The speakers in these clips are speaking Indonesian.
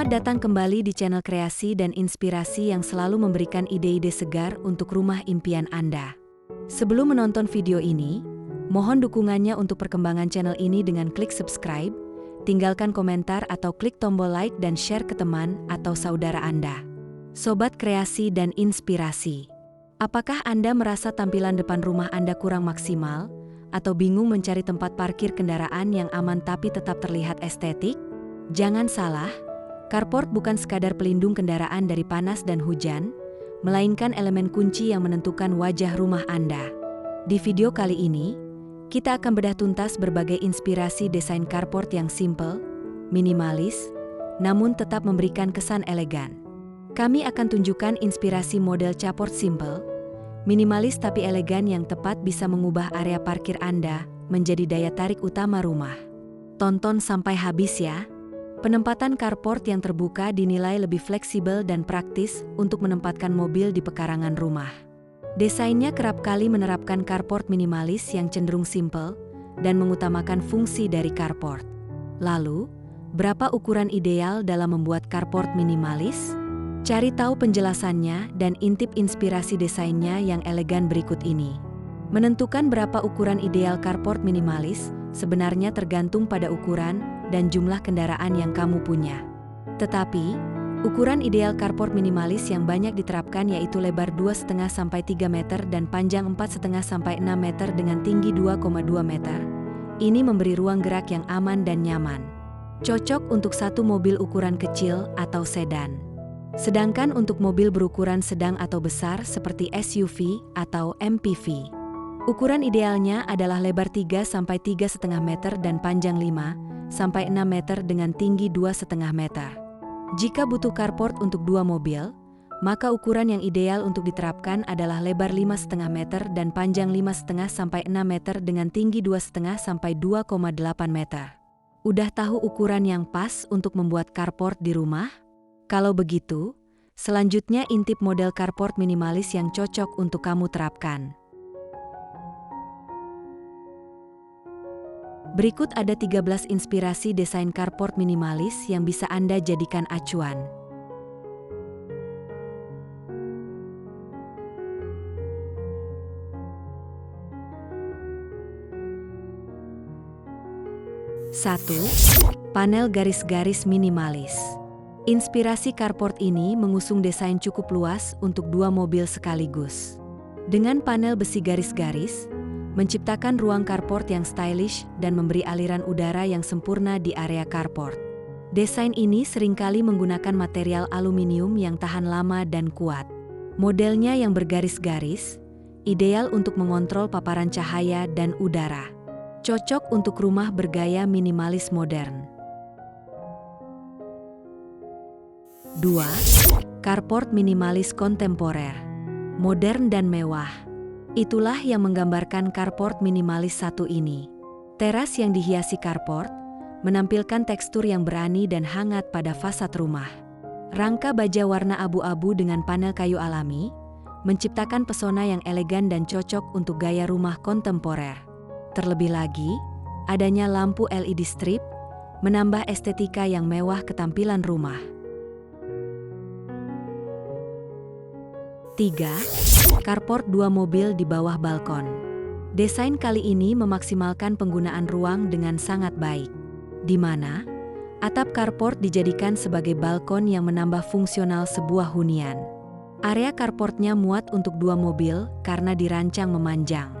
Selamat datang kembali di channel kreasi dan inspirasi yang selalu memberikan ide-ide segar untuk rumah impian Anda. Sebelum menonton video ini, mohon dukungannya untuk perkembangan channel ini dengan klik subscribe, tinggalkan komentar atau klik tombol like dan share ke teman atau saudara Anda. Sobat kreasi dan inspirasi, apakah Anda merasa tampilan depan rumah Anda kurang maksimal? Atau bingung mencari tempat parkir kendaraan yang aman tapi tetap terlihat estetik? Jangan salah, carport bukan sekadar pelindung kendaraan dari panas dan hujan, melainkan elemen kunci yang menentukan wajah rumah Anda. Di video kali ini, kita akan bedah tuntas berbagai inspirasi desain carport yang simple, minimalis, namun tetap memberikan kesan elegan. Kami akan tunjukkan inspirasi model carport simple, minimalis tapi elegan yang tepat bisa mengubah area parkir Anda menjadi daya tarik utama rumah. Tonton sampai habis ya. Penempatan carport yang terbuka dinilai lebih fleksibel dan praktis untuk menempatkan mobil di pekarangan rumah. Desainnya kerap kali menerapkan carport minimalis yang cenderung simple dan mengutamakan fungsi dari carport. Lalu, berapa ukuran ideal dalam membuat carport minimalis? Cari tahu penjelasannya dan intip inspirasi desainnya yang elegan berikut ini. Menentukan berapa ukuran ideal carport minimalis sebenarnya tergantung pada ukuran dan jumlah kendaraan yang kamu punya. Tetapi, ukuran ideal carport minimalis yang banyak diterapkan yaitu lebar 2,5 sampai 3 meter dan panjang 4,5 sampai 6 meter dengan tinggi 2,2 meter. Ini memberi ruang gerak yang aman dan nyaman. Cocok untuk satu mobil ukuran kecil atau sedan. Sedangkan untuk mobil berukuran sedang atau besar seperti SUV atau MPV, ukuran idealnya adalah lebar 3 sampai 3,5 meter dan panjang 5 sampai 6 meter dengan tinggi 2,5 meter. Jika butuh carport untuk dua mobil, maka ukuran yang ideal untuk diterapkan adalah lebar 5,5 meter dan panjang 5,5 sampai 6 meter dengan tinggi 2,5 sampai 2,8 meter. Udah tahu ukuran yang pas untuk membuat carport di rumah? Kalau begitu, selanjutnya intip model carport minimalis yang cocok untuk kamu terapkan. Berikut ada 13 inspirasi desain carport minimalis yang bisa Anda jadikan acuan. Satu, panel garis-garis minimalis. Inspirasi carport ini mengusung desain cukup luas untuk dua mobil sekaligus. Dengan panel besi garis-garis, menciptakan ruang carport yang stylish dan memberi aliran udara yang sempurna di area carport. Desain ini seringkali menggunakan material aluminium yang tahan lama dan kuat. Modelnya yang bergaris-garis, ideal untuk mengontrol paparan cahaya dan udara. Cocok untuk rumah bergaya minimalis modern. 2. Carport minimalis kontemporer. Modern dan mewah. Itulah yang menggambarkan carport minimalis satu ini. Teras yang dihiasi carport menampilkan tekstur yang berani dan hangat pada fasad rumah. Rangka baja warna abu-abu dengan panel kayu alami menciptakan pesona yang elegan dan cocok untuk gaya rumah kontemporer. Terlebih lagi, adanya lampu LED strip menambah estetika yang mewah ke tampilan rumah. 3. Carport dua mobil di bawah balkon. Desain kali ini memaksimalkan penggunaan ruang dengan sangat baik, di mana atap carport dijadikan sebagai balkon yang menambah fungsional sebuah hunian. Area carportnya muat untuk dua mobil karena dirancang memanjang.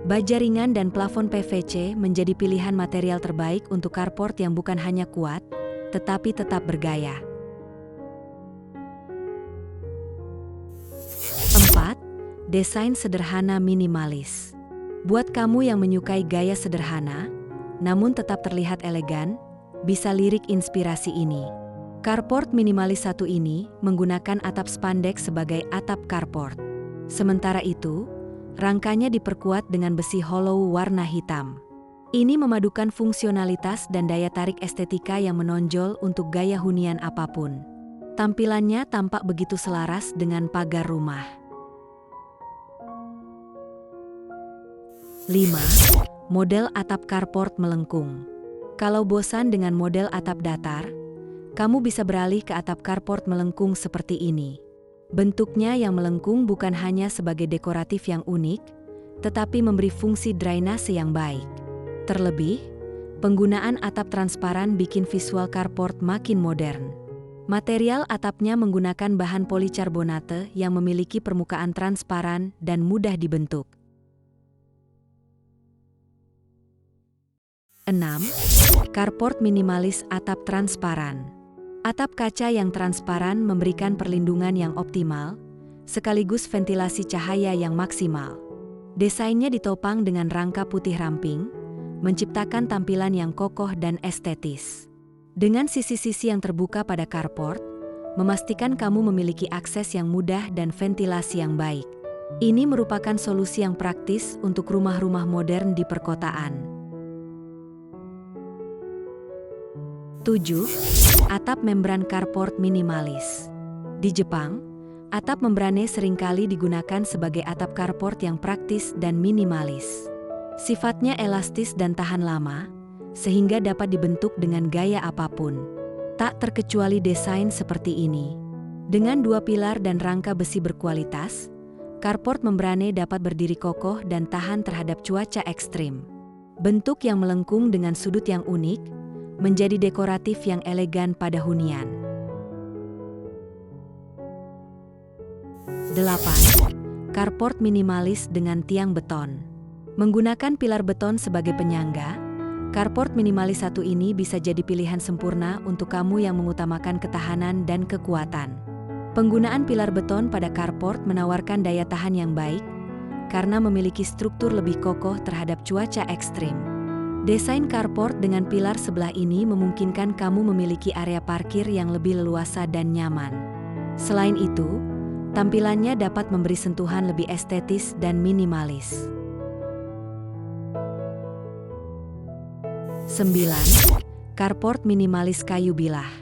Baja ringan dan plafon PVC menjadi pilihan material terbaik untuk carport yang bukan hanya kuat, tetapi tetap bergaya. 4. Desain sederhana minimalis. Buat kamu yang menyukai gaya sederhana, namun tetap terlihat elegan, bisa lirik inspirasi ini. Carport minimalis satu ini menggunakan atap spandex sebagai atap carport. Sementara itu, rangkanya diperkuat dengan besi hollow warna hitam. Ini memadukan fungsionalitas dan daya tarik estetika yang menonjol untuk gaya hunian apapun. Tampilannya tampak begitu selaras dengan pagar rumah. 5. Model atap carport melengkung. Kalau bosan dengan model atap datar, Kamu bisa beralih ke atap carport melengkung seperti ini. Bentuknya yang melengkung bukan hanya sebagai dekoratif yang unik, tetapi memberi fungsi drainase yang baik. Terlebih, penggunaan atap transparan bikin visual carport makin modern. Material atapnya menggunakan bahan polikarbonate yang memiliki permukaan transparan dan mudah dibentuk. 6. Carport minimalis atap transparan. Atap kaca yang transparan memberikan perlindungan yang optimal, sekaligus ventilasi cahaya yang maksimal. Desainnya ditopang dengan rangka putih ramping, menciptakan tampilan yang kokoh dan estetis. Dengan sisi-sisi yang terbuka pada carport, memastikan kamu memiliki akses yang mudah dan ventilasi yang baik. Ini merupakan solusi yang praktis untuk rumah-rumah modern di perkotaan. 7. Atap membran carport minimalis. Di Jepang, atap membrane seringkali digunakan sebagai atap carport yang praktis dan minimalis. Sifatnya elastis dan tahan lama, sehingga dapat dibentuk dengan gaya apapun. Tak terkecuali desain seperti ini. Dengan 2 pilar dan rangka besi berkualitas, carport membrane dapat berdiri kokoh dan tahan terhadap cuaca ekstrim. Bentuk yang melengkung dengan sudut yang unik, menjadi dekoratif yang elegan pada hunian. 8. Carport minimalis dengan tiang beton. Menggunakan pilar beton sebagai penyangga, carport minimalis satu ini bisa jadi pilihan sempurna untuk kamu yang mengutamakan ketahanan dan kekuatan. Penggunaan pilar beton pada carport menawarkan daya tahan yang baik, karena memiliki struktur lebih kokoh terhadap cuaca ekstrim. Desain carport dengan pilar sebelah ini memungkinkan kamu memiliki area parkir yang lebih leluasa dan nyaman. Selain itu, tampilannya dapat memberi sentuhan lebih estetis dan minimalis. 9. Carport minimalis kayu bilah.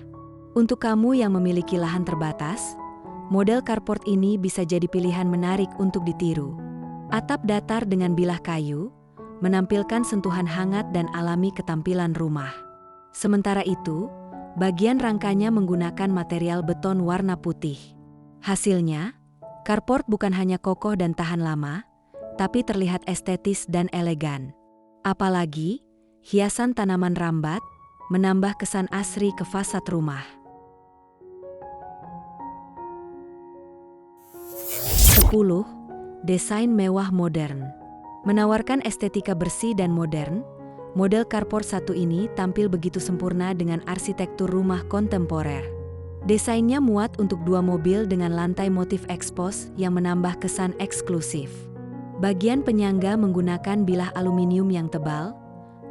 Untuk kamu yang memiliki lahan terbatas, model carport ini bisa jadi pilihan menarik untuk ditiru. Atap datar dengan bilah kayu menampilkan sentuhan hangat dan alami ketampilan rumah. Sementara itu, bagian rangkanya menggunakan material beton warna putih. Hasilnya, carport bukan hanya kokoh dan tahan lama, tapi terlihat estetis dan elegan. Apalagi, hiasan tanaman rambat menambah kesan asri ke fasad rumah. 10. Desain mewah modern. Menawarkan estetika bersih dan modern, model carport satu ini tampil begitu sempurna dengan arsitektur rumah kontemporer. Desainnya muat untuk 2 mobil dengan lantai motif ekspos yang menambah kesan eksklusif. Bagian penyangga menggunakan bilah aluminium yang tebal,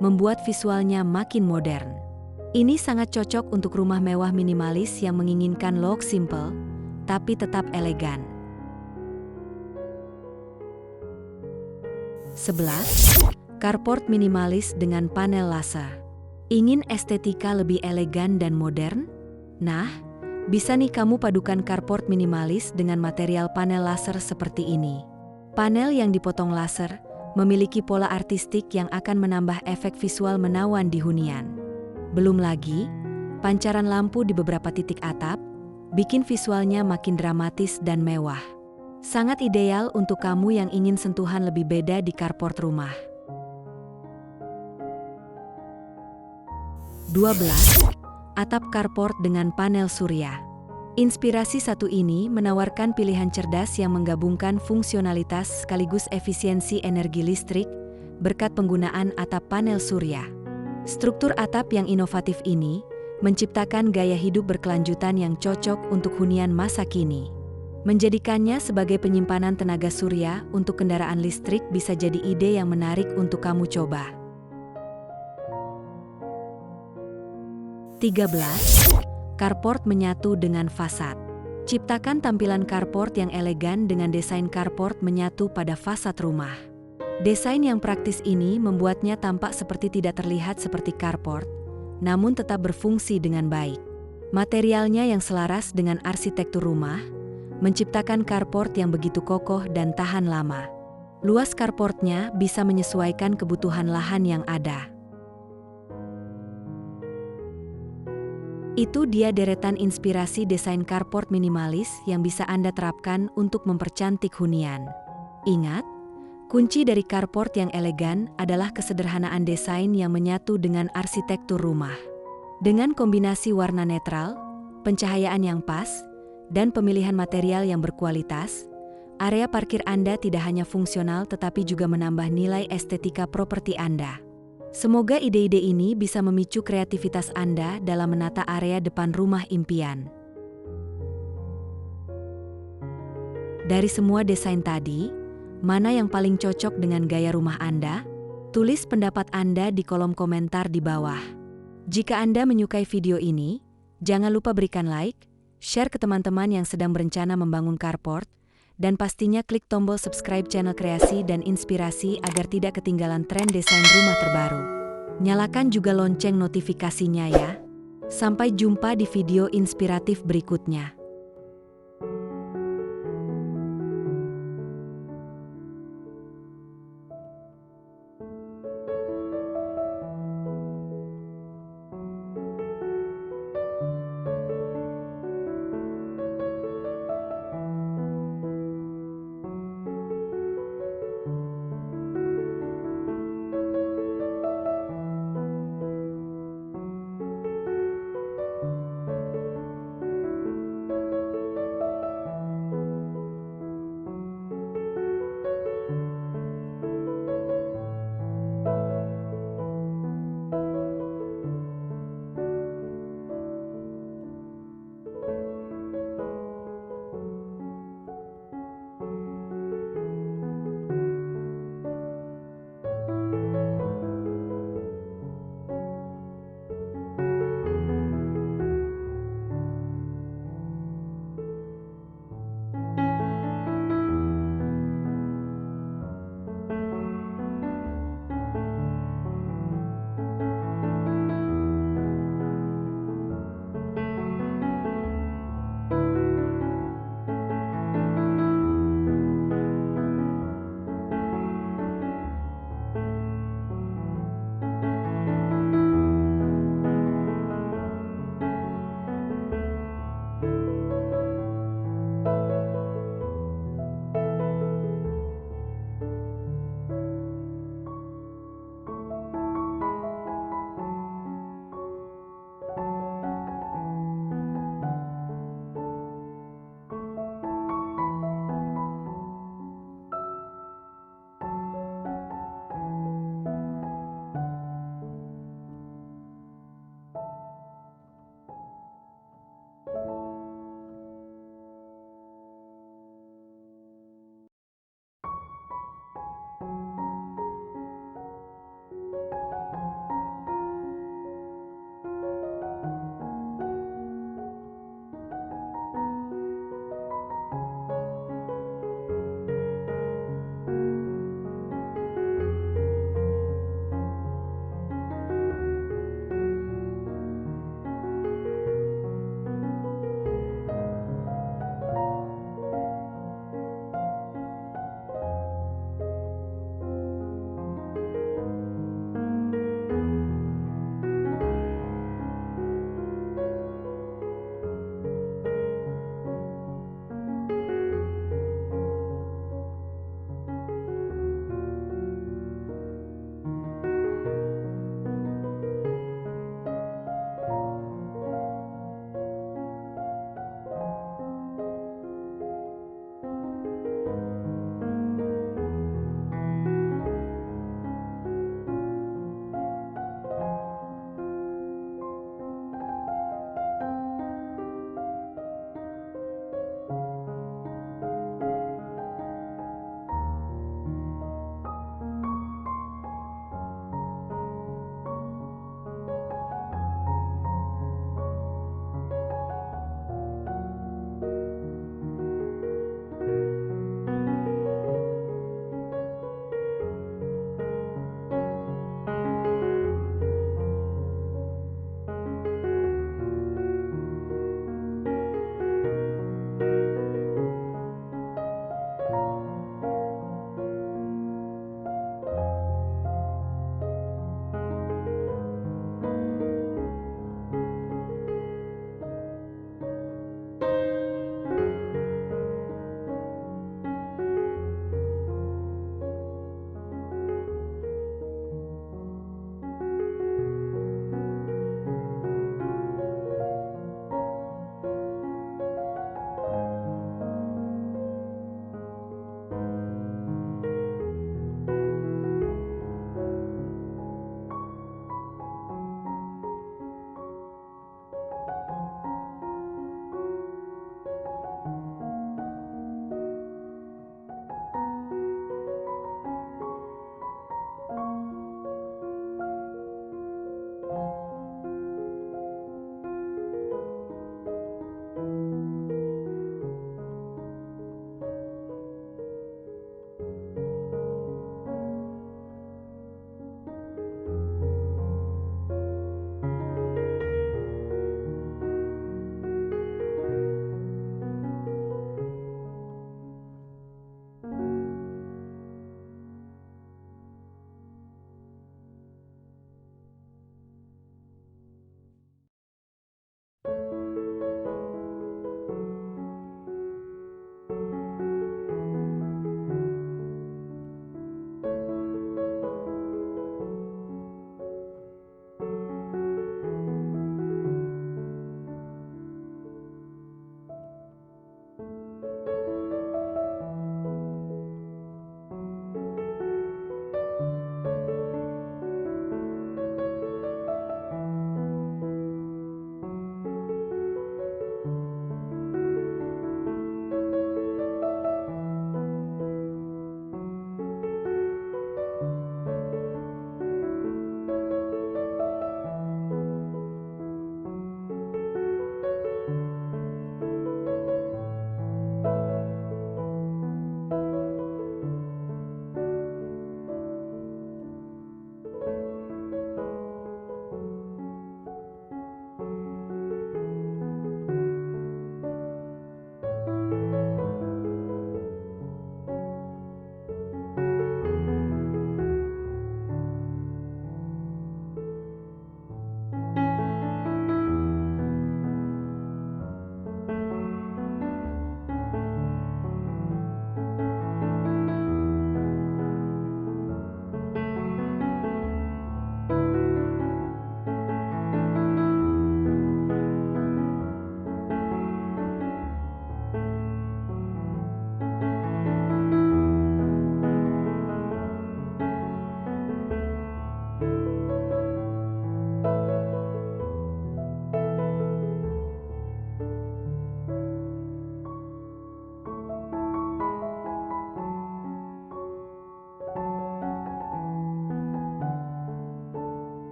membuat visualnya makin modern. Ini sangat cocok untuk rumah mewah minimalis yang menginginkan look simple, tapi tetap elegan. 11. Carport minimalis dengan panel laser. Ingin estetika lebih elegan dan modern? Nah, bisa nih kamu padukan carport minimalis dengan material panel laser seperti ini. Panel yang dipotong laser memiliki pola artistik yang akan menambah efek visual menawan di hunian. Belum lagi, pancaran lampu di beberapa titik atap bikin visualnya makin dramatis dan mewah. Sangat ideal untuk kamu yang ingin sentuhan lebih beda di carport rumah. 12. Atap carport dengan panel surya. Inspirasi satu ini menawarkan pilihan cerdas yang menggabungkan fungsionalitas sekaligus efisiensi energi listrik berkat penggunaan atap panel surya. Struktur atap yang inovatif ini menciptakan gaya hidup berkelanjutan yang cocok untuk hunian masa kini. Menjadikannya sebagai penyimpanan tenaga surya untuk kendaraan listrik bisa jadi ide yang menarik untuk kamu coba. 13. Carport menyatu dengan fasad. Ciptakan tampilan carport yang elegan dengan desain carport menyatu pada fasad rumah. Desain yang praktis ini membuatnya tampak seperti tidak terlihat seperti carport, namun tetap berfungsi dengan baik. Materialnya yang selaras dengan arsitektur rumah menciptakan carport yang begitu kokoh dan tahan lama. Luas carportnya bisa menyesuaikan kebutuhan lahan yang ada. Itu dia deretan inspirasi desain carport minimalis yang bisa Anda terapkan untuk mempercantik hunian. Ingat, kunci dari carport yang elegan adalah kesederhanaan desain yang menyatu dengan arsitektur rumah. Dengan kombinasi warna netral, pencahayaan yang pas, dan pemilihan material yang berkualitas, area parkir Anda tidak hanya fungsional tetapi juga menambah nilai estetika properti Anda. Semoga ide-ide ini bisa memicu kreativitas Anda dalam menata area depan rumah impian. Dari semua desain tadi, mana yang paling cocok dengan gaya rumah Anda? Tulis pendapat Anda di kolom komentar di bawah. Jika Anda menyukai video ini, jangan lupa berikan like, share ke teman-teman yang sedang berencana membangun carport, dan pastinya klik tombol subscribe channel Kreasi dan Inspirasi agar tidak ketinggalan tren desain rumah terbaru. Nyalakan juga lonceng notifikasinya ya. Sampai jumpa di video inspiratif berikutnya.